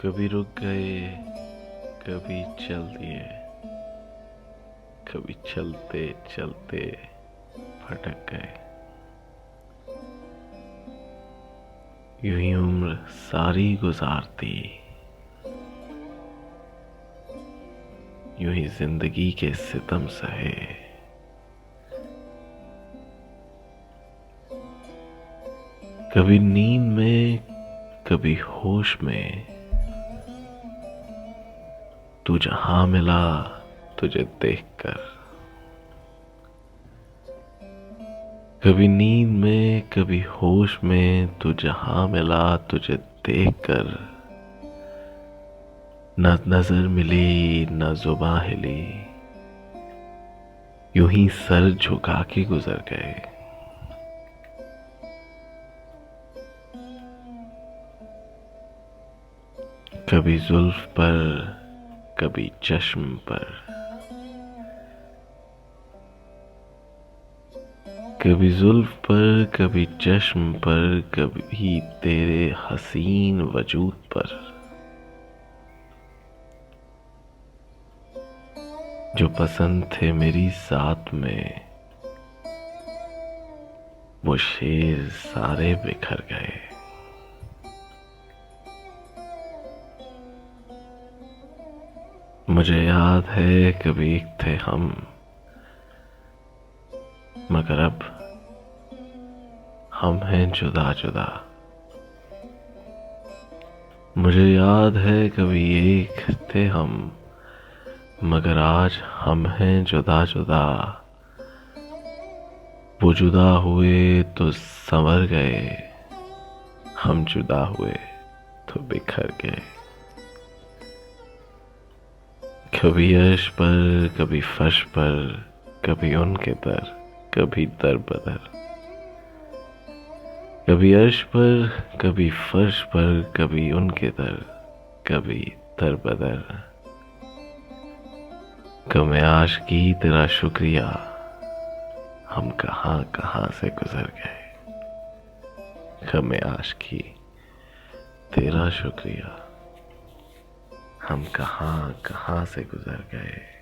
कभी रुक गए, कभी चल दिए, कभी चलते चलते भटक गए। यूं ही उम्र सारी गुजारती, यूं ही जिंदगी के सितम सहे। कभी नींद में, कभी होश में, तू जहां मिला तुझे देखकर। कभी नींद में, कभी होश में, तू जहां मिला तुझे देखकर। न नजर मिली न जुबां हिली, यूं ही सर झुका के गुजर गए। कभी जुल्फ पर, कभी चश्म पर, कभी जुल्फ पर, कभी चश्म पर, कभी तेरे हसीन वजूद पर। जो पसंद थे मेरी साथ में, वो शेर सारे बिखर गए। मुझे याद है कभी एक थे हम, मगर अब हम हैं जुदा जुदा। मुझे याद है कभी एक थे हम, मगर आज हम हैं जुदा जुदा। वो जुदा हुए तो संवर गए, हम जुदा हुए तो बिखर गए। कभी अर्श पर, कभी फर्श पर, कभी उनके दर, कभी दर बदर। कभी अर्श पर, कभी फर्श पर, कभी उनके दर, कभी दर बदर। कमे आशिकी तेरा शुक्रिया, हम कहां कहां से गुजर गए। कमे आशिकी तेरा शुक्रिया, हम कहां कहां से गुजर गए।